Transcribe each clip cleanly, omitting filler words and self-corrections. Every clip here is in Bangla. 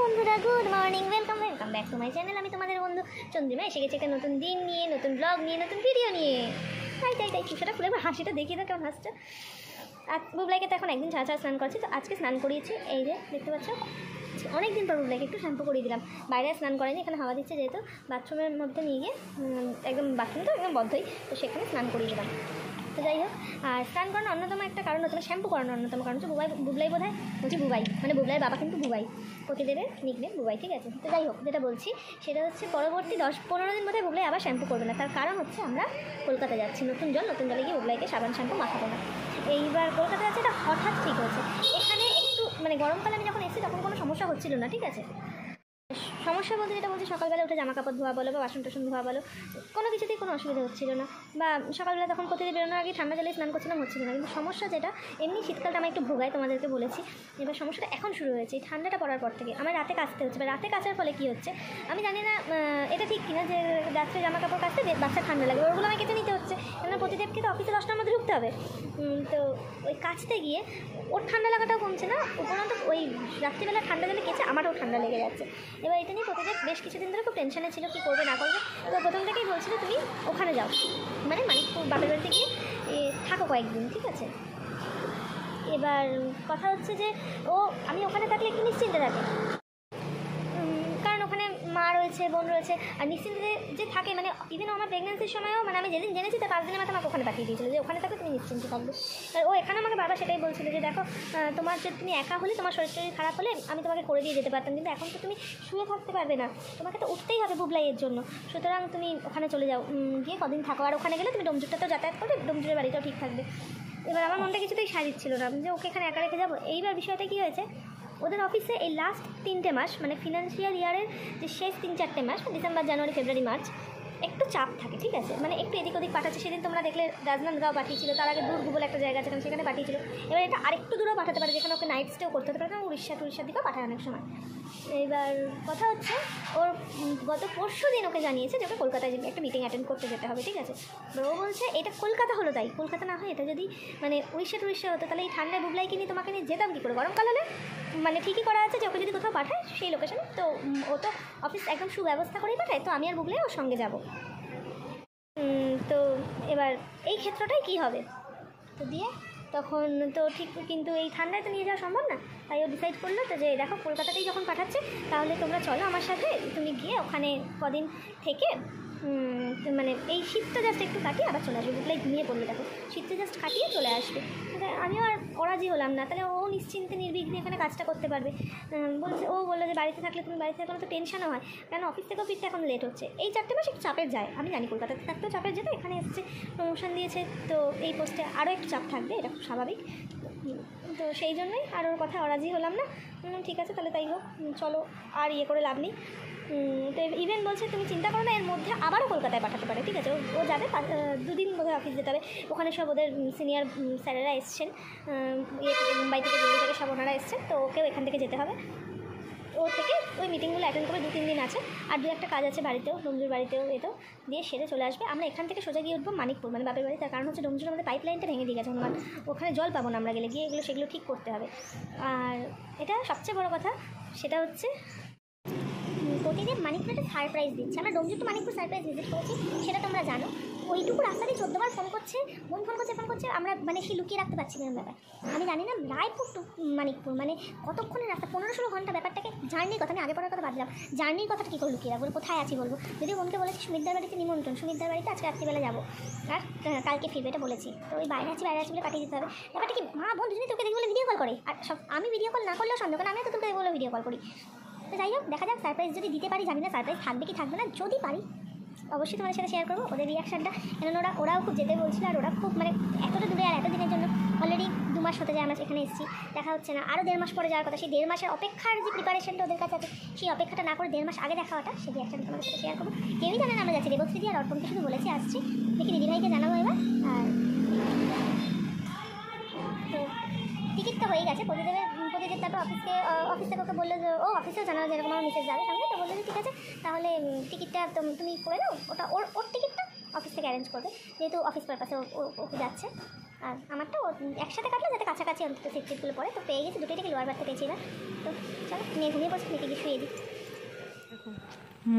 বন্ধুরা, good morning, welcome back to my channel. আমি তোমাদের বন্ধু চন্দ্রিমা এসে গেছে একটা নতুন দিন নিয়ে, নতুন ব্লগ নিয়ে, নতুন ভিডিও নিয়ে। তাই সেটা খুলে হাসিটা দেখিয়ে দাও কেমন হাসছে। আর বুবলাইকে তো এখন একদিন ছাড়া ছাড়া স্নান করছি, তো আজকে স্নান করিয়েছি। এই যে দেখতে পাচ্ছ, অনেকদিন পর বুবলাইকে একটু শ্যাম্পু করিয়ে দিলাম। বাইরে স্নান করেনি, এখানে হাওয়া দিচ্ছে যেহেতু, বাথরুমের মধ্যে নিয়ে গিয়ে একদম বাথরুম তো একদম বদ্ধই, তো সেখানে স্নান করিয়ে দিলাম। তো যাই হোক, আর স্নান করানোর অন্যতম একটা কারণ হচ্ছে, শ্যাম্পু করানোর অন্যতম কারণ হচ্ছে বুবলাই বোধ হয় বলছি বুবাই, মানে বুবলাইয়ের বাবা কিন্তু বুবাই, প্রতিদেবের নিকনেম বুবাই, ঠিক আছে। তো যাই হোক, যেটা বলছি সেটা হচ্ছে পরবর্তী 10-15 দিন বোধহয় বুবলাই আবার শ্যাম্পু করবে না। তার কারণ হচ্ছে আমরা কলকাতা যাচ্ছি, নতুন জলে গিয়ে বুবলাইকে সাবান শ্যাম্পু মাখাবো না। এইবার কলকাতা যাচ্ছে, এটা হঠাৎ ঠিক হয়েছে। এখানে একটু মানে গরমকালে আমি যখন এসেছি তখন কোনো সমস্যা হচ্ছিল না, ঠিক আছে। সমস্যা বলতে যেটা বলছি, সকালবেলা উঠে জামা কাপড় ধোয়া বলো বা বাসন টাসন ধোয়া বলো, কোনো কিছুতেই কোনো অসুবিধা হচ্ছিল না। বা সকালবেলা তখন কোথায় বেরোনোর আগে ঠান্ডা জলে স্নান করছিলাম, হচ্ছিল না। কিন্তু সমস্যা যেটা, এমনি শীতকালটা আমার একটু ভোগায়, তোমাদেরকে বলেছি। এবার সমস্যাটা এখন শুরু হয়েছে এই ঠান্ডাটা পড়ার পর থেকে। আমার রাতে কাচতে হচ্ছে, বা রাতে কাচার ফলে কী হচ্ছে আমি জানি না, এটা ঠিক কিনা যে রাত্রে জামা কাপড় কাচতে বাচ্চা ঠান্ডা লাগবে, ওগুলো আমাকে কেটে নিতে হচ্ছে। কেননা প্রতিদেবকে তো অফিসে 10টার মধ্যে ঢুকতে হবে। তো ওই কাচতে গিয়ে ওর ঠান্ডা লাগাটাও কমছে না, উপরন্ত ওই রাত্রিবেলা ঠান্ডা জলে কেচে আমারও ঠান্ডা লেগে যাচ্ছে। এবার এটা নিয়ে প্রতিদেব বেশ কিছুদিন ধরে খুব টেনশনে ছিল, কী করবে না করবে। তো প্রথম থেকেই বলছিল তুমি ওখানে যাও, মানে মানিকপুর বাপের বাড়িতে গিয়ে থাকো কয়েকদিন, ঠিক আছে। এবার কথা হচ্ছে যে আমি ওখানে থাকলে একটু নিশ্চিন্তে থাকি, কারণ ওখানে মা রয়েছে, বোন রয়েছে। আর নিশ্চিন্তে যে থাকে, মানে ইভেন আমার প্রেগনেন্সির সময়ও, মানে আমি যেদিন জেনেছি তার 5 দিনের মাথায় আমাকে ওখানে পাঠিয়ে দিয়েছিল যে ওখানে থাকো, তুমি নিশ্চিন্তে থাকবে। আর ও এখানে আমাকে বারবার সেটাই বলছিল যে দেখো, তোমার যে তুমি একা হলে, তোমার শরীর খারাপ হলে আমি তোমাকে করে দিয়ে যেতে পারতাম, কিন্তু এখন তো তুমি শুয়ে থাকতে পারবে না, তোমাকে তো উঠতেই হবে বুবলাইয়ের জন্য। সুতরাং তুমি ওখানে চলে যাও, গিয়ে কদিন থাকো। আর ওখানে গেলে তুমি ডোমজুরটাতেও যাতায়াত করবে, ডোমজুরের বাড়িটাও ঠিক থাকবে। এবার আমার মনটা কিছুতেই সাজিচ্ছিল না যে ওকে এখানে একা রেখে যাবো। এইবার বিষয়টা কী হয়েছে, ওদের অফিসে এই লাস্ট 3টে মাস, মানে ফিনান্সিয়াল ইয়ারের যে শেষ 3-4টে মাস, ডিসেম্বর, জানুয়ারি, ফেব্রুয়ারি, মার্চ, একটু চাপ থাকে, ঠিক আছে। মানে একটু এদিক ওদিক পাঠাচ্ছে। সেদিন তোমরা দেখলে রাজনান্দগাঁও পাঠিয়েছিল, তার আগে দূর বলে একটা জায়গা আছে সেখানে পাঠিয়েছিল। এবার এটা আরেকটু দূরেও পাঠাতে পারে, যেখানে ওকে নাইট স্টেও করতে হতে পারে, কারণ উড়িষ্যার দিকেও পাঠায় অনেক সময়। এইবার কথা হচ্ছে, ওর গত পরশু দিন ওকে জানিয়েছে যে ওকে কলকাতায় একটা মিটিং অ্যাটেন্ড করতে যেতে হবে, ঠিক আছে। ও বলছে এটা কলকাতা হলো তাই, কলকাতা না হয় এটা যদি মানে উড়িষ্যা হতো, তাহলে এই ঠান্ডায় বুবলাইকে নিয়ে তোমাকে নিয়ে যেতাম কী করে। গরমকাল হলে মানে ঠিকই করা আছে যে ওকে যদি কোথাও পাঠায় সেই লোকেশনে, তো ও তো অফিস একদম সুব্যবস্থা করেই পাঠায়, তো আমি আর বুবলাই ওর সঙ্গে যাব। তো এবার এই ক্ষেত্রটাই কী হবে, তো দিয়ে তখন তো ঠিক, কিন্তু এই ঠান্ডায় তো নিয়ে যাওয়া সম্ভব না। তাই ও ডিসাইড করলো তো যে দেখো, কলকাতাতেই যখন পাঠাচ্ছে তাহলে তোমরা চলো আমার সাথে, তুমি গিয়ে ওখানে কদিন থেকে মানে এই শীতটা জাস্ট একটু কাটিয়ে আবার চলে আসবে। বুবলাই ঘুমিয়ে পড়লো, দেখো শীতটা জাস্ট কাটিয়ে চলে আসবে। আমিও আর অরাজি হলাম না, তাহলে ও নিশ্চিন্তে নির্বিঘ্নে এখানে কাজটা করতে পারবে। ও বললো যে বাড়িতে থাকলে কোনো তো টেনশনও হয়, কারণ অফিস থেকেও ফিরতে এখন লেট হচ্ছে। এই 4টে মাস একটু চাপের যায়, আমি জানি কলকাতাতে থাকতেও চাপের যেত, এখানে এসছে প্রমোশন দিয়েছে, তো এই পোস্টে আরও একটু চাপ থাকবে, এটা খুব স্বাভাবিক। তো সেই জন্যই আর ওর কথা অরাজি হলাম না। ঠিক আছে তাহলে তাই হোক, চলো, আর করে লাভ নেই। তো ইভেন বলছে তুমি চিন্তা করো না, এর মধ্যে আবারও কলকাতায় পাঠাতে পারে, ঠিক আছে। ও যাবে 2 দিন বোধহয় অফিস যেতে হবে। ওখানে সব ওদের সিনিয়র স্যারেরা এসছেন, মুম্বাই থেকে, দিল্লি থেকে সব ওনারা এসছেন, তো ওকেও এখান থেকে যেতে হবে। ও থেকে ওই মিটিংগুলো অ্যাটেন্ড করে 2-3 দিন আছে, আর 2-একটা কাজ আছে বাড়িতেও, ডোমজুর বাড়িতেও, এতেও দিয়ে সেরে চলে আসবে। আমরা এখান থেকে সোজা গিয়ে উঠবো মানিকপুর, মানে বাপের বাড়ি। তার কারণ হচ্ছে ডোমজুর আমাদের পাইপ লাইনটা ভেঙে দিয়ে গেছে হনুমান, ওখানে জল পাবো না আমরা গেলে, গিয়ে সেগুলো ঠিক করতে হবে। আর এটা সবচেয়ে বড় কথা, সেটা হচ্ছে প্রতিদিন মানিকপুরে সারপ্রাইজ দিচ্ছে। আমরা Domjur to Manikpur surprise visit করেছি, সেটা তোমরা জানো। ওইটুকু রাস্তাতে 14বার ফোন করছে, বোন ফোন করছে, আমরা মানে সে লুকিয়ে রাখতে পারছি না ব্যাপার। আমি জানি না রায়পুর টু মানিকপুর মানে কতক্ষণের রাস্তা, 15-16 ঘন্টা। ব্যাপারটাকে জার্নির কথা, আমি আগে পড়ার কথা বাদ দিলাম, জার্নির কথাটা কী করে লুকিয়ে রাখবো, কোথায় আছি বলবো। যদি বোনকে বলেছি সুমিতদার বাড়িতে নিমন্ত্রণ, সুমিতদার বাড়িতে আজকে রাত্রিবেলা যাবো, আর কালকে ফিরবে, এটা বলেছি। তো ওই বাইরে আছি বলে পাঠিয়ে দিতে হবে। ব্যাপারটা কি, মা বোন দুজনে তোকে দেখি বলে ভিডিও কল করে, আর সব আমি ভিডিও কল না করলেও সন্দেহ, কারণ আমি তো তোকে বলে ভিডিও কল করি। তো যাই হোক, দেখা যাক সারপ্রাইজ যদি দিতে পারি, জানি না সারপ্রাইজ থাকবে কি থাকবে না, যদি পারি অবশ্যই তোমাদের সাথে শেয়ার করবো ওদের রিয়াকশানটা। কেননা ওরাও খুব যেতে বলছিল, আর ওরা খুব মানে এতটা দূরে আর এতদিনের জন্য অলরেডি 2 মাস হতে যায় আমরা এখানে এসেছি, দেখা হচ্ছে না। আরও 1.5 মাস পরে যাওয়ার কথা, সেই 1.5 মাসের অপেক্ষার যে প্রিপারেশনটা ওদের কাছে আছে, সেই অপেক্ষাটা না করে 1.5 মাস আগে দেখা হওয়াটা, সেই রিয়াকশানটা তোমাদের সাথে শেয়ার করবো। কেউই জানে না আমরা যাচ্ছি, দেবশ্রীদি আর অর্পণকে শুধু বলেছি আসছি, দেখি দিদিভাইকে জানাবো এবার। আর তো টিকিট তো হয়ে গেছে, প্রতিদেব তারপর অফিস থেকে ওকে বললো যে ও অফিসেও জানালো যেরকম আমার মেসেজ যাবে সঙ্গে, তো বললো যে ঠিক আছে তাহলে টিকিটটা তুমি করে নাও, ওটা ওর টিকিটটা অফিস থেকে অ্যারেঞ্জ করবে, যেহেতু অফিস পারপাসে ওকে যাচ্ছে। আর আমারটাও একসাথে কাটলে যাতে কাছাকাছি অন্তত সিটগুলো পড়ে, তো পেয়ে গেছি দুটোই থেকে লোয়ার বাড়তে পেয়েছি এবার। তো চলো মেয়ে ঘুমিয়ে পড়ছি, মেয়েকে গিয়ে শুয়ে দিই।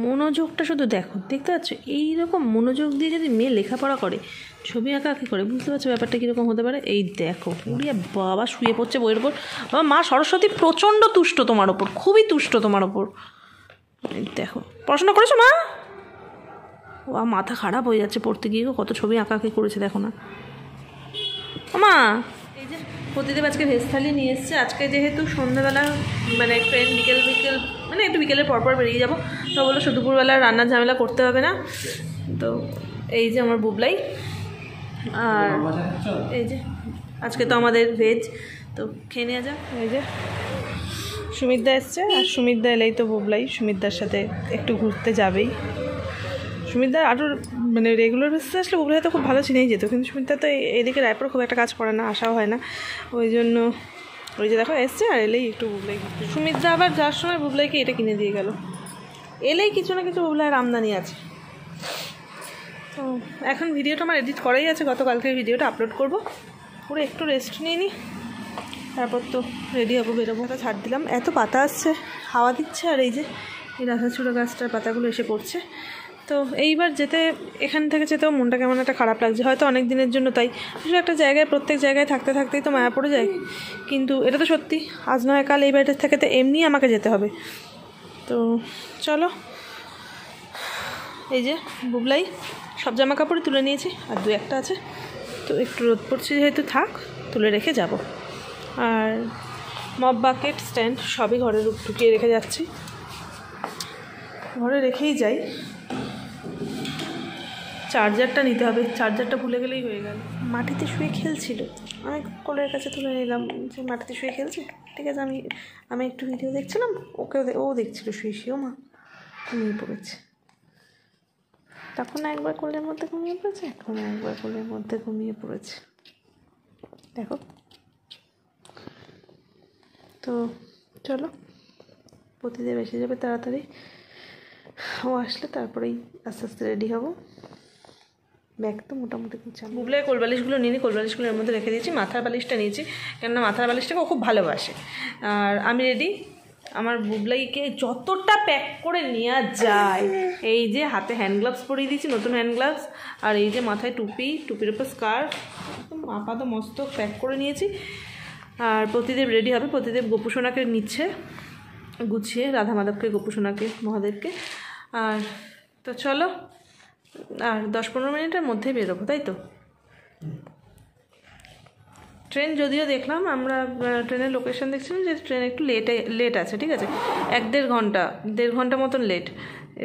মনোযোগটা শুধু দেখো, দেখতে পাচ্ছ এইরকম মনোযোগ দিয়ে যদি মেয়ে লেখাপড়া করে, ছবি আঁকা আঁকি করে, বুঝতে পারছো ব্যাপারটা কীরকম হতে পারে। এই দেখো উড়িয়া বাবা শুয়ে পড়ছে বইয়ের ওপর। বাবা মা সরস্বতী প্রচণ্ড তুষ্ট তোমার ওপর, খুবই তুষ্ট তোমার ওপর। এই দেখো পড়াশোনা করেছো মা? ও মাথা খারাপ হয়ে যাচ্ছে পড়তে গিয়ে, কত ছবি আঁকা আঁকি করেছে দেখো না মা। এই যে প্রতিদেব আজকে ভেজ থালি নিয়ে এসছে। আজকে যেহেতু সন্ধ্যাবেলা মানে ট্রেন বিকেল মানে একটু বিকেলের পরপর বেরিয়ে যাবো, তো বলো শুধু দুপুরবেলা রান্নার ঝামেলা করতে হবে না। তো এই যে আমার বুবলাই, আর এই যে আজকে তো আমাদের ভেজ, তো খেয়ে নেওয়া যাক। এই যে সুমিতদা এসছে, আর সুমিতদা এলেই তো বুবলাই সুমিতদার সাথে একটু ঘুরতে যাবেই। সুমিতদা আরও মানে রেগুলার বেসিসে আসলে বুবলাই তো খুব ভালো চিনেই যেত, কিন্তু সুমিতদা তো এইদিকে রায়পুরে খুব একটা কাজ করে না, আসাও হয় না, ওই জন্য ওই যে দেখো এসছে, আর এলেই একটু বুবলাই ঘুরতে। সুমিতদা আবার যাওয়ার সময় বুবলাইকে এটা কিনে দিয়ে গেল, এলেই কিছু না কিছু বুবলাইয়ের আমদানি আছে। তো এখন ভিডিওটা আমার এডিট করাই আছে, গতকালকে ভিডিওটা আপলোড করব। পুরো একটু রেস্ট নিয়ে নিই, তারপর তো রেডি হবো, বেরোবো। ছাড় দিলাম, এত পাতা আসছে, হাওয়া দিচ্ছে, আর এই যে এই রাধাচূড়া গাছটার পাতাগুলো এসে পড়ছে। তো এইবার এখান থেকে যেতেও মনটা কেমন একটা খারাপ লাগছে, হয়তো অনেক দিনের জন্য, তাই আসলে একটা জায়গায় প্রত্যেক জায়গায় থাকতে থাকতেই তো মায়া পড়ে যায়। কিন্তু এটা তো সত্যি, আজ নয় কাল এই বাড়িটার থেকে তো এমনি আমাকে যেতে হবে। তো চলো, এই যে বুবলাই সব জামা কাপড়ই তুলে নিয়েছি, আর দু একটা আছে, তো একটু রোদ পড়ছে যেহেতু থাক, তুলে রেখে যাব। আর মপ বাকেট স্ট্যান্ড সবই ঘরে ঢুকিয়ে রেখে যাচ্ছি, ঘরে রেখেই যাই। চার্জারটা নিতে হবে, চার্জারটা ভুলে গেলেই হয়ে গেল। মাটিতে শুয়ে খেলছিল, আমি কোলের কাছে তুলে নিলাম যে মাটিতে শুয়ে খেলছে, ঠিক আছে। আমি একটু ভিডিও দেখছিলাম, ও দেখছিল শুয়ে শুয়েও, মা ঘুমিয়ে পড়েছে। তখন একবার কোলের মধ্যে ঘুমিয়ে পড়েছে, এখন একবার কোলের মধ্যে ঘুমিয়ে পড়েছে, দেখো। তো চলো, প্রতিদেব এসে যাবে তাড়াতাড়ি, ও আসলে তারপরেই আস্তে আস্তে রেডি হবো। ব্যাগ তো মোটামুটি গুছানো। বুবলাই কোলবালিশগুলো নিয়ে কোলবালিশগুলো এর মধ্যে রেখে দিয়েছি, মাথার বালিশটা নিয়েছি, কেননা মাথার বালিশটাকে ও খুব ভালোবাসে। আর আমি রেডি, আমার বুবলাইকে যতটা প্যাক করে নেওয়া যায়, এই যে হাতে হ্যান্ড গ্লাভস পরিয়ে দিয়েছি, নতুন হ্যান্ড গ্লাভস, আর এই যে মাথায় টুপির উপর স্কার্ফ, আপাতত মস্ত প্যাক করে নিয়েছি। আর প্রতিদেব রেডি হবে, প্রতিদেব গোপুসোনাকে নিচ্ছে গুছিয়ে, রাধা মাধবকে, গোপুসোনাকে, মহাদেবকে। আর তো চলো, আর 10-15 মিনিটের মধ্যেই বেরোবো, তাই তো। ট্রেন যদিও দেখলাম, আমরা ট্রেনের লোকেশন দেখছিলাম যে ট্রেন একটু লেট আছে, ঠিক আছে, 1-1.5 ঘন্টা মতন লেট।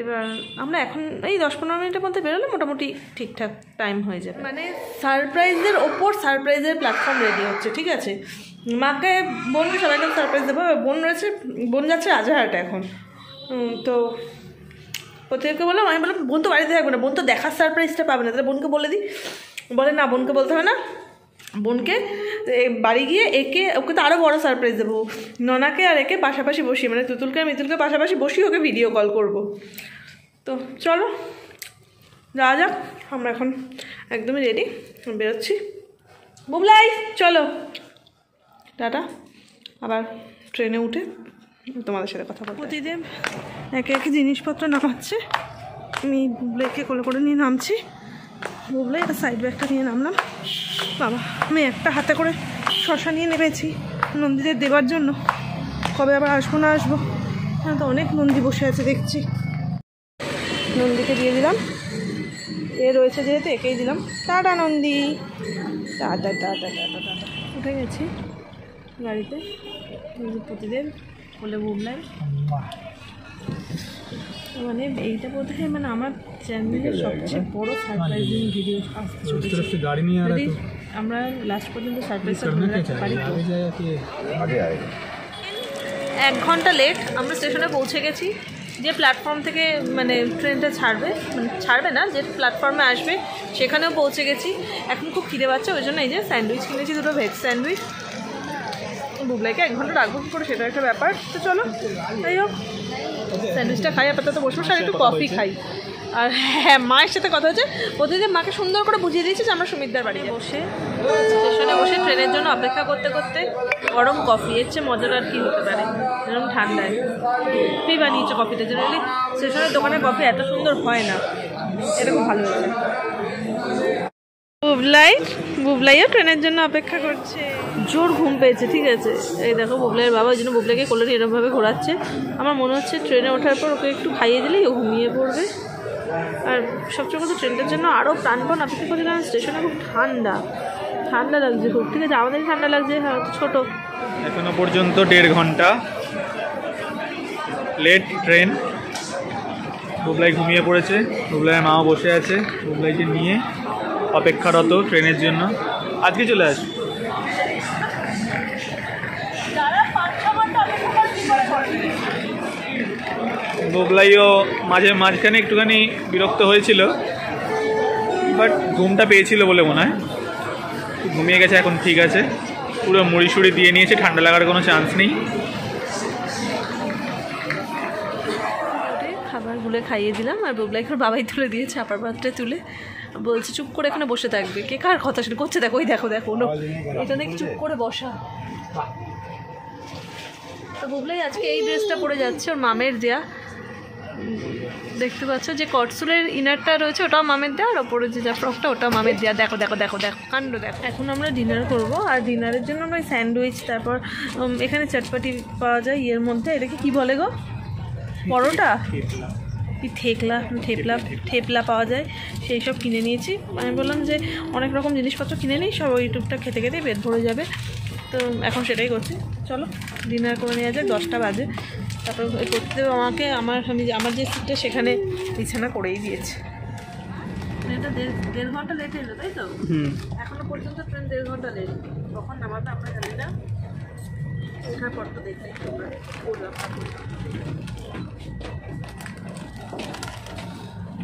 এবার আমরা এখন এই 10-15 মিনিটের মধ্যে বেরোলে মোটামুটি ঠিকঠাক টাইম হয়ে যাবে। মানে সারপ্রাইজের ওপর সারপ্রাইজের প্ল্যাটফর্ম রেডি হচ্ছে, ঠিক আছে। মাকে বোনকে সবাইকে সারপ্রাইজ দেবো, বোন যাচ্ছে রাজারহাটে এখন। তো প্রত্যেককে বললাম, আমি বললাম বোন তো বাড়িতে থাকবে না, বোন তো দেখার সারপ্রাইজটা পাবে না, তাহলে বোনকে বলে দিই। বলে না, বোনকে বলতে হবে না, বোনকে বাড়ি গিয়ে ওকে তো আরও বড়ো সারপ্রাইজ দেবো, ননাকে আর একে পাশাপাশি বসিয়ে, মানে তুতুলকে আর মিতুলকে পাশাপাশি বসিয়ে ওকে ভিডিও কল করব। তো চলো যাওয়া যাক, আমরা এখন একদমই রেডি, বেরোচ্ছি। বুবলাই চলো, টাটা। আবার ট্রেনে উঠে তোমাদের সাথে কথা বলবো। প্রতিদেব একে একে জিনিসপত্র নামাচ্ছে, আমি বুবলাইকে কোলে করে নিয়ে নামছি। বুবলাই একটা সাইড ব্যাগটা নিয়ে নামলাম। বাবা, আমি একটা হাতে করে শশা নিয়ে নেমেছি নন্দীদের দেবার জন্য, কবে আবার আসবো না আসবো, হ্যাঁ তো অনেক নন্দী বসে আছে দেখছি। নন্দীকে দিয়ে দিলাম, এ রয়েছে যেহেতু একেই দিলাম। Tata Nandi, tata tata tata tata. উঠে গেছি গাড়িতে, প্রতিদেব বলে বুবলাই। মানে এইটা বোধহয় মানে আমার চ্যানেলের সবচেয়ে বড় সারপ্রাইজিং ভিডিও আসতে চলেছে। যদি আমরা লাস্ট পর্যন্ত সারপ্রাইজটা ধরে রাখতে পারি। 1 ঘন্টা লেট, আমরা স্টেশনে পৌঁছে গেছি। যে প্ল্যাটফর্ম থেকে মানে ট্রেনটা ছাড়বে না, যে প্ল্যাটফর্মে আসবে সেখানেও পৌঁছে গেছি। এখন খুব খিদে পাচ্ছে, ওই জন্য এই যে স্যান্ডউইচ কিনেছি, 2টো ভেজ স্যান্ডউইচ। বুবলাইকে 1 ঘন্টা রাখবো কী করে, সেটা একটা ব্যাপার। তো চলো, যাই হোক স্যান্ডউইচটা খাই, আপাতত বসবো, আর একটু কফি খাই। আর হ্যাঁ, মায়ের সাথে কথা হচ্ছে। প্রতিদিন মাকে সুন্দর করে বুঝিয়ে দিয়েছে যে আমরা সুমিতদার বাড়ি বসে স্টেশনে বসে ট্রেনের জন্য অপেক্ষা করতে করতে গরম কফি, এর চেয়ে মজার আর কি হতে পারে। এরকম ঠান্ডায় তুই বানিয়েছো কফিটা, জেনারেলি স্টেশনের দোকানের কফি এত সুন্দর হয় না, এটা খুব ভালো হয়েছে। বুবলাইও ট্রেনের জন্য অপেক্ষা করছে, জোর ঘুম পেয়েছে। ঠিক আছে, এই দেখো বুবলাইয়ের বাবা ওই জন্য বুবলাইকে কোলে এরকমভাবে ঘোরাচ্ছে। আমার মনে হচ্ছে ট্রেনে ওঠার পর ওকে একটু খাইয়ে দিলেই ও ঘুমিয়ে পড়বে। আর সবচেয়ে কথা ট্রেনটার জন্য আরও প্রাণপণ অপেক্ষা করছে, কারণ স্টেশনে খুব ঠান্ডা লাগছে খুব। ঠিক আছে, আমাদের ঠান্ডা লাগছে, হ্যাঁ ছোটো। এখনো পর্যন্ত 1.5 ঘন্টা লেট ট্রেন। বুবলাই ঘুমিয়ে পড়েছে, বুবলাইয়ের মাও বসে আছে বুবলাইকে নিয়ে অপেক্ষারত ট্রেনের জন্য। আজকে চলে আসবে। বুবলাইও মাঝখানে একটুখানি বিরক্ত হয়েছিল, বাট ঘুমটা পেয়েছিল বলে মনে হয় ঘুমিয়ে গেছে। এখন ঠিক আছে, পুরো মুড়ি সুড়ি দিয়ে নিয়েছে, ঠান্ডা লাগার কোনো চান্স নেই। খাবারগুলো খাইয়ে দিলাম আর বুবলাইকে বাবাই তুলে দিয়েছে, আপার পাত্রে তুলে বলছে চুপ করে এখানে বসে থাকবে। কে কার কথা শুনে করছে, দেখো ওই দেখো এটা নাকি চুপ করে বসা। তো বুবলাই আজকে এই ড্রেসটা পরে যাচ্ছে, ওর মামের দেয়া। দেখতে পাচ্ছ যে কটসুলের ইনারটা রয়েছে, ওটাও মামের দেয়া, আর ওপরে যে যা ফ্রকটা ওটাও মামের দেয়া। দেখো কাণ্ড দেখো। এখন আমরা ডিনার করব, আর ডিনারের জন্য আমরা স্যান্ডউইচ, তারপর এখানে চটপটি পাওয়া যায় ইয়ের মধ্যে, এটাকে কি বলে গো, পরোটা কি ঠেপলা পাওয়া যায়, সেই সব কিনে নিয়েছি। আমি বললাম যে অনেক রকম জিনিসপত্র কিনে নিই, সব ওই টুকটা খেতে পেট ভরে যাবে। তো এখন সেটাই করছি, চলো ডিনার করে নেওয়া যায়। 10টা বাজে। তারপর করতে আমাকে আমার যে সিটটা সেখানে বিছানা করেই দিয়েছে। ট্রেনটা 1.5 ঘন্টা লেট এলো, তাই তো? এখনো পর্যন্ত ট্রেন 1.5 ঘন্টা লেট। কখন নামাবে আমরা জানি না, ওঠার পর তো দেখতে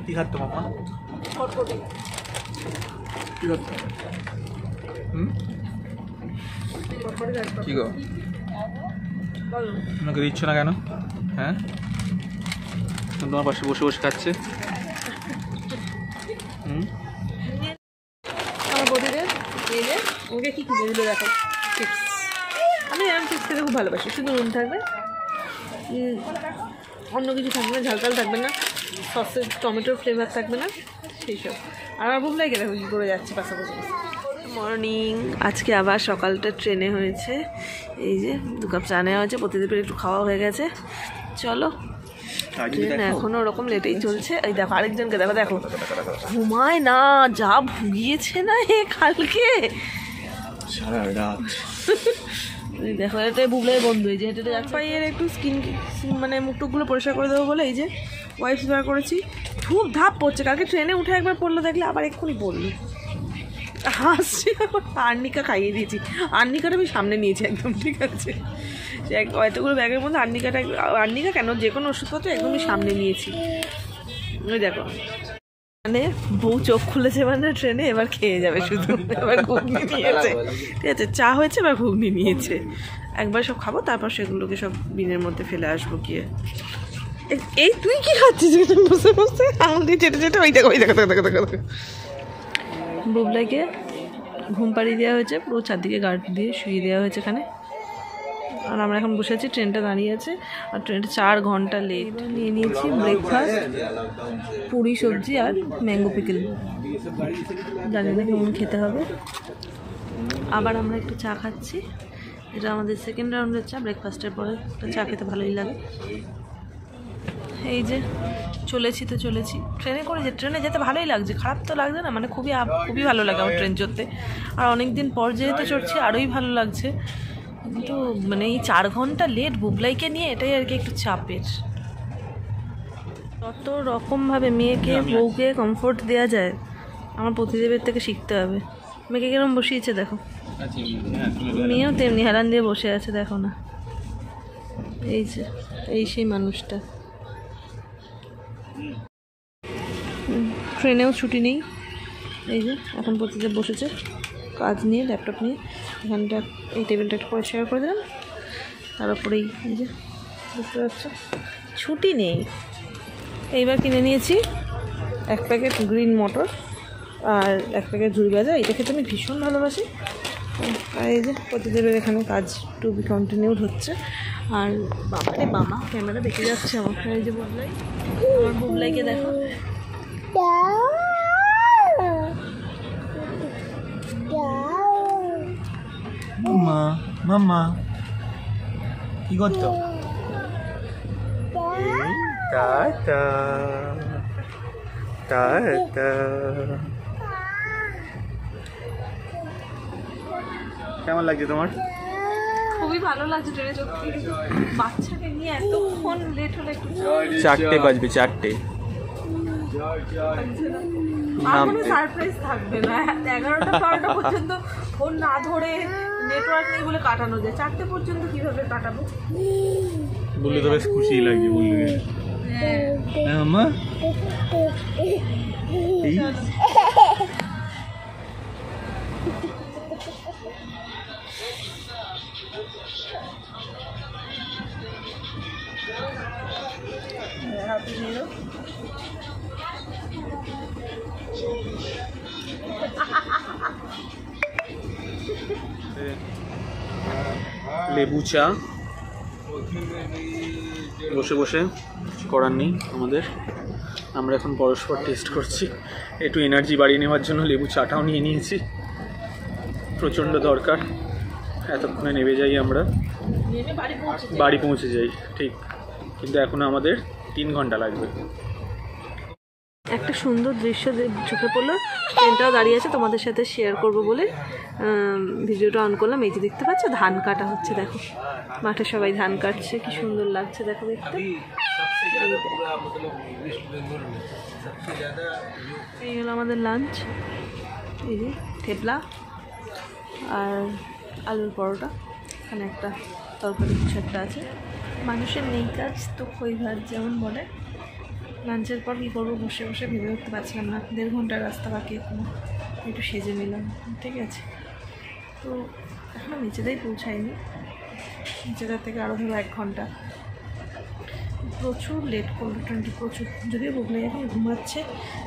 কি খাচ্ছ মামা? কি গো, তোমাকে দিচ্ছ না কেন? হ্যাঁ, তোমার পাশে বসে বসে খাচ্ছে। আমার বডিদের এই যে ওকে কি কিনে দিল দেখো, চিপস। আমি এরকম চিপস খেতে খুব ভালোবাসি, শুধু নুন থাকবে, অন্য কিছু থাকবে না, ঝালটাল থাকবে না, সসের টমেটোর ফ্লেভার থাকবে না, সেই সব। আর আমার বুক লাগে দেখো কী করে যাচ্ছে পাশাপাশি। মর্নিং, আজকে আবার সকালটা ট্রেনে হয়েছে। এই যে 2 কাপ চা নেওয়া হয়েছে, প্রতিদিনের একটু খাওয়া হয়ে গেছে। চলো, ট্রেন এখনো ওরকম লেটেই চলছে। এই দেখো আরেকজনকে দেখো ঘুমায় না, যা ভুগিয়েছে না এ কালকে সারা রাত। দেখো এটা বুবলাই বন্ধু, এই যে এটা পাইয়ের একটু স্কিন মানে মুখটুকগুলো পরিষ্কার করে দেবো বলে এই যে ওয়াইপস বার করেছি। ধূপ ধাপ পড়ছে, কালকে ট্রেনে উঠে একবার পড়লো দেখলে আবার এক্ষুনি পড়লো, হাসছি। আর্নিকা খাইয়ে দিয়েছি, আর্নিকাটা আমি সামনে নিয়েছি একদম। ঠিক আছে, সে এতগুলো ব্যাগের মধ্যে আর্নিকা কেন যে কোনো ওষুধপত্র একদমই সামনে নিয়েছি। ওই দেখো মানে বউ চোখ খুলেছে মানে ট্রেনে এবার খেয়ে যাবে শুধু, এবার ঘুগনি নিয়েছে। ঠিক আছে, চা হয়েছে, এবার ঘুগনি নিয়েছে। একবার সব খাবো, তারপর সেগুলোকে সব বিনের মধ্যে ফেলে আসবো গিয়ে। এই তুই কি খাচ্ছিস বসে বসে আঙুল দিয়ে চেটে? ওই দেখো বুবলাইকে ঘুম পাড়িয়ে দেওয়া হয়েছে, পুরো চারদিকে গার্ড দিয়ে শুয়ে দেওয়া হয়েছে এখানে। আর আমরা এখন বসে আছি, ট্রেনটা দাঁড়িয়ে আছে, আর ট্রেনটা 4 ঘন্টা লেট। নিয়ে নিয়েছি ব্রেকফাস্ট, পুরি সবজি আর ম্যাঙ্গো পিকেল। জানি না কেমন খেতে হবে। আবার আমরা একটু চা খাচ্ছি, এটা আমাদের সেকেন্ড রাউন্ডের চা। ব্রেকফাস্টের পরে চা খেতে ভালোই লাগে। এই যে চলেছি ট্রেনে করে, যে ট্রেনে যেতে ভালোই লাগছে, খারাপ তো লাগছে না, মানে খুবই ভালো লাগে আমার ট্রেন চড়তে। আর অনেক দিন পর যেহেতু চড়ছি আরোই ভালো লাগছে। কিন্তু মানে এই 4 ঘন্টা লেট বুবলাইকে নিয়ে, এটাই আর কি একটু চাপের। কত রকমভাবে মেয়েকে বউকে কমফোর্ট দেওয়া যায়, আমার প্রতিদেবের থেকে শিখতে হবে। মেয়েকে কিরম বসিয়েছে দেখো, মেয়েও তেমনি হেলান দিয়ে বসে আছে, দেখো না। এই যে এই সেই মানুষটা। ট্রেনেও ছুটি নেই, এই যে এখন প্রতিদেব বসেছে কাজ নিয়ে, ল্যাপটপ নিয়ে। এখানটা এই টেবিলটা একটু পরিষ্কার করে দিলাম, তার উপরেই এই যে বুঝতে পারছো ছুটি নেই। এইবার কিনে নিয়েছি 1 প্যাকেট গ্রিন মটর আর 1 প্যাকেট ঝুড়ি ভাজা। এটা খেতে আমি ভীষণ ভালোবাসি। আর এই যে প্রতিদিনের এখানে কাজ টু বি কন্টিনিউড হচ্ছে। আর বাবারে বাবা ক্যামেরা দেখে যাচ্ছে আমার। এই যে বুবলাই, আমার বুবলাইকে দেখো। মাম্মা মাম্মা কি করছো? Tata tata. কেমন লাগছে তোমার? খুবই ভালো লাগছে ট্রেনে চড়তে, কিন্তু বাচ্চাকে নিয়ে এতক্ষণ লেট হলে একটু 4টে বাজবে, 4টে। আর কোনো সারপ্রাইজ থাকবে না। 11টা 12টা পর্যন্ত ফোন না ধরে নেটওয়ার্ক নেই বলে কাটানো যায়, 4টে পর্যন্ত কিভাবে কাটাবো? বললে তো বেশ খুশি লাগছে বললে। হ্যাঁ মাম্মা এই লেবু চা বসে বসে, করার নেই আমাদের। আমরা এখন পরস্পর টেস্ট করছি। একটু এনার্জি বাড়িয়ে নেওয়ার জন্য লেবু চাটাও নিয়ে নিয়েছি, প্রচণ্ড দরকার। এতক্ষণে নেমে যাই আমরা, বাড়ি পৌঁছে যাই ঠিক, কিন্তু এখন আমাদের 3 ঘন্টা লাগবে। একটা সুন্দর দৃশ্য চোখে পড়লো, ট্রেনটাও দাঁড়িয়ে আছে, তোমাদের সাথে শেয়ার করবো বলে ভিডিওটা অন করলাম। এই যে দেখতে পাচ্ছ ধান কাটা হচ্ছে, দেখো মাঠে সবাই ধান কাটছে, কি সুন্দর লাগছে দেখো দেখতে। এই হলো আমাদের লাঞ্চ, এই যে থেপলা আর আলুর পরোটা, এখানে একটা তরকারি কিছু একটা আছে। মানুষের নেই কাজ তো খই ভাত যেমন বলে। লাঞ্চের পর কী করবো বসে বসে ভেবে উঠতে পারছিলাম না, 1.5 ঘন্টার রাস্তা বাকি এখনো। একটু সেজে নিলাম, ঠিক আছে। তো এখনও নিচেদাই পৌঁছায়নি, নিচেদার থেকে আরও ধরো 1 ঘন্টা। প্রচুর লেট করলো ট্রেনটি, প্রচুর। যদিও বুবলাই এখন ঘুমাচ্ছে,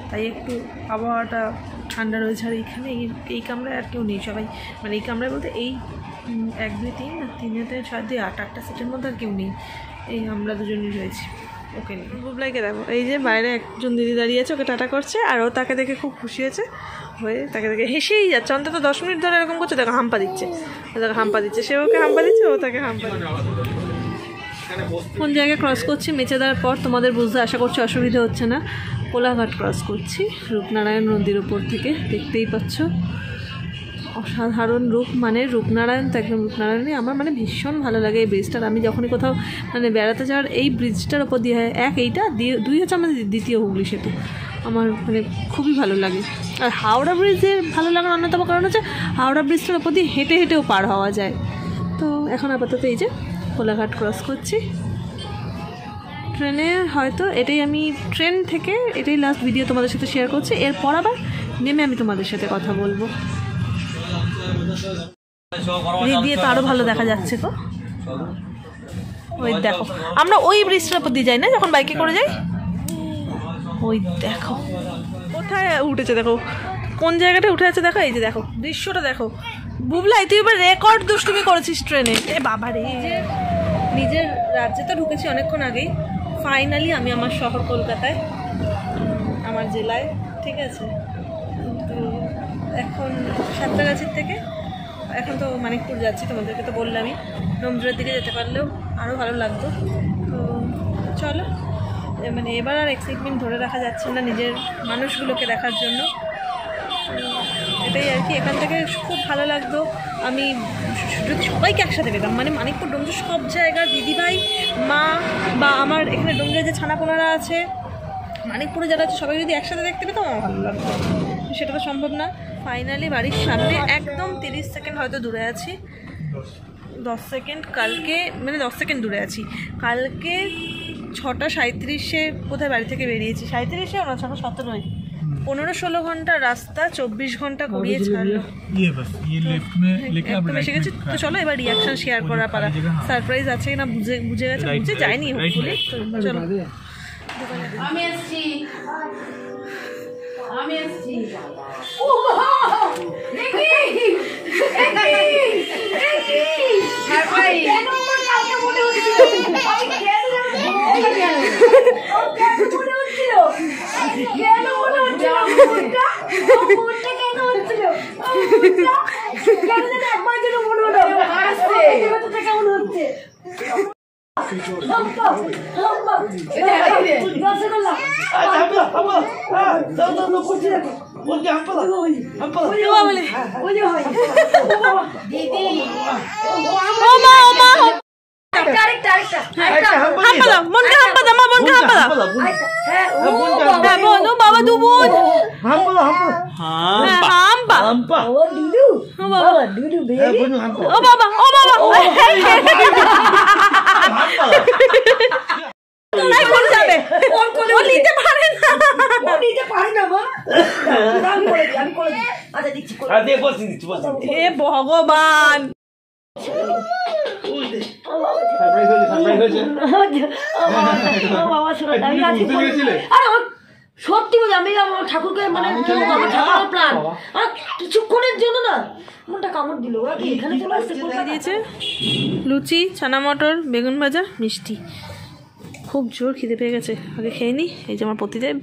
তাই একটু আবহাওয়াটা ঠান্ডা রয়েছে। আর এইখানে এই কামরায় আর কেউ নেই, সবাই মানে এই কামরায় বলতে এই 1 2 3 না 3 থেকে 6 2 8 8টা সিটের মধ্যে আর কেউ নেই, এই আমরা দুজনই রয়েছি। ওকে নেই। বুবলাইকে দেখো, এই যে বাইরে একজন দিদি দাঁড়িয়ে আছে, ওকে টাটা করছে। আর ও তাকে দেখে খুব খুশি হয়েছে, হয়ে তাকে দেখে হেসেই যাচ্ছে। অন্তত 10 মিনিট ধরে এরকম করছে, দেখো হাম্পা দিচ্ছে, দেখো হাম্পা দিচ্ছে, সে ওকে হাম্পা দিচ্ছে, ও তাকে হাম্পা দিচ্ছে। কোন জায়গায় ক্রস করছি মেচেদার পর তোমাদের বুঝতে আশা করছি অসুবিধা হচ্ছে না। কোলাঘাট ক্রস করছি রূপনারায়ণ নদীর উপর থেকে, দেখতেই পাচ্ছ অসাধারণ রূপ, মানে রূপনারায়ণ তো একদম রূপনারায়ণই আমার মানে ভীষণ ভালো লাগে এই ব্রিজটার। আমি যখনই কোথাও মানে বেড়াতে যাওয়ার এই ব্রিজটার ওপর দিয়ে হয়, এইটা 2 হচ্ছে আমাদের দ্বিতীয় হুগলি সেতু, আমার মানে খুবই ভালো লাগে। আর হাওড়া ব্রিজের ভালো লাগার অন্যতম কারণ হচ্ছে হাওড়া ব্রিজটার ওপর দিয়ে হেঁটে হেঁটেও পার হওয়া যায়। তো এখন আপাতত এই যে কোলাঘাট ক্রস করছি ট্রেনে। হয়তো এটাই আমি ট্রেন থেকে এটাই লাস্ট ভিডিও তোমাদের সাথে শেয়ার করছি, এরপর আবার নেমে আমি তোমাদের সাথে কথা বলবো। দিক দিয়ে তো আরও ভালো দেখা যাচ্ছে তো, ওই দেখো আমরা ওই ব্রিজটার উপর দিয়ে যাই না যখন বাইকে করে যাই, ওই দেখো কোথায় উঠেছে, দেখো কোন জায়গাটা উঠে আছে, দেখো এই যে দেখো দৃশ্যটা দেখো। বুবলাই তুই এবার রেকর্ড দুষ্টুমি করেছিস ট্রেনে, এ বাবা রে। নিজের রাজ্যে তো ঢুকেছি অনেকক্ষণ আগেই, ফাইনালি আমি আমার শহর কলকাতায়, আমার জেলায়, ঠিক আছে। তো এখন সাঁতরাগাছির থেকে এখন তো মানিকপুর যাচ্ছি, তোমাদেরকে তো বললামই। ডোমজুড়ের দিকে যেতে পারলেও আরও ভালো লাগতো। তো চলো, মানে এবার আর এক্সাইটমেন্ট ধরে রাখা যাচ্ছে না নিজের মানুষগুলোকে দেখার জন্য। এটাই আর কি, এখান থেকে খুব ভালো লাগতো আমি যদি সবাইকে একসাথে পেতাম, মানে মানিকপুর ডোমজুড় সব জায়গার দিদিভাই মা বা আমার এখানে ডোমজুড়ে যে ছানাপোনারা আছে, মানিকপুরে যারা আছে সবাই যদি একসাথে দেখতে পেতাম আমার ভালো লাগতো, সেটা তো সম্ভব না। ফাইনালি বাড়ির সামনে একদম 30 সেকেন্ড হয়তো দূরে আছি, 10 সেকেন্ড, কালকে মানে 10 সেকেন্ড দূরে আছি। কালকে 6টা 37-এ কোথায় বাড়ি থেকে বেরিয়েছি, 37-এ না 6টা 17-এ, 15-16 ঘন্টা রাস্তা 24 ঘন্টা ঘুরিয়ে ছাড়লো, একদম এসে গেছি। তো চলো এবার রিয়াকশন শেয়ার করার পালা, সারপ্রাইজ আছে না বুঝে গেছে, বুঝে যায়নি হোপফুলি। তো চলো আমি আসছি। ভগবান সত্যি বলি আমি আমার ঠাকুরকে মানে প্রাণ কিছুক্ষণের জন্য না মনটা কামড় দিল ওরা কি এখানে চলে আসছে দিয়েছে লুচি ছানা মটর বেগুন ভাজা মিষ্টি খুব জোর খিদে পেয়ে গেছে আগে খেয়ে নি এই যে আমার পতিদেব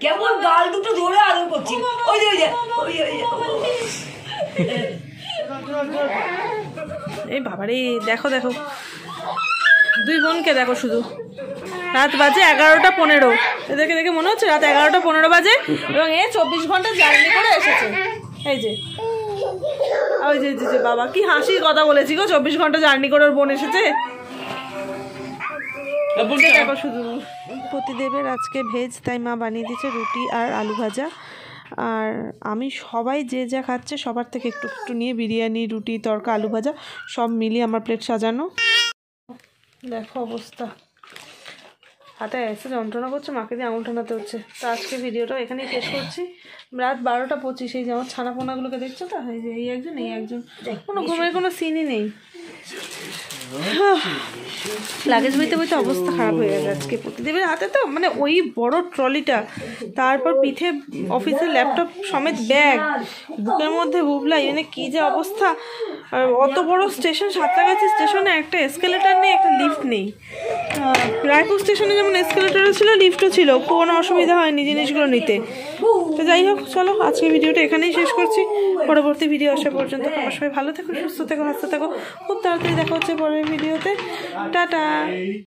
কেমন গাল দুটো ধরে আদর করছি ওই যে এই বাবারে দেখো দেখো দুই বোনকে দেখো শুধু রাত বাজে 11:15 এদেরকে দেখে মনে হচ্ছে রাত 11:15 বাজে এবং 24 ঘন্টা জার্নি করে এসেছে এই যে ওই যে বাবা কি হাসির কথা বলেছি গো 24 ঘন্টা জার্নি করে ওর বোন এসেছে দেখো শুধু পতিদেবের আজকে ভেজ তাই মা বানিয়ে দিয়েছে রুটি আর আলু ভাজা আর আমি সবাই যে যা খাচ্ছে সবার থেকে একটু একটু নিয়ে বিরিয়ানি রুটি তড়কা আলু ভাজা সব মিলিয়ে আমার প্লেট সাজানো দেখো অবস্থা হাতে এসে যন্ত্রণা করছে মাকে দিয়ে আঙুল টানাতে হচ্ছে তো আজকে ভিডিওটা এখানেই শেষ করছি রাত 12:25 এই যে আমার ছানা পোনাগুলোকে দেখছো তো এই যে এই একজন কোনো ঘুমের কোনো সিনই নেই লাগেজ বইতে বইতে অবস্থা খারাপ হয়ে গেছে আজকে প্রতিদেবের হাতে তো মানে ওই বড় ট্রলিটা তারপর পিঠে অফিসের ল্যাপটপ সমেত ব্যাগ বুকের মধ্যে বুবলাই মানে কী যে অবস্থা আর অত বড় স্টেশন সাঁতরাগাছি স্টেশনে একটা এসকেলেটার নেই একটা লিফট নেই রায়পুর স্টেশনে যেমন এসকেলেটারও ছিল লিফটও ছিল কোনো অসুবিধা হয়নি জিনিসগুলো নিতে তো যাই হোক চলো আজকে ভিডিওটা এখানেই শেষ করছি পরবর্তী ভিডিও আসা পর্যন্ত তোমার সবাই ভালো থেকো সুস্থ থেকো হাসতে থেকো খুব তাড়াতাড়ি দেখা হচ্ছে পরের ভিডিওতে টাটা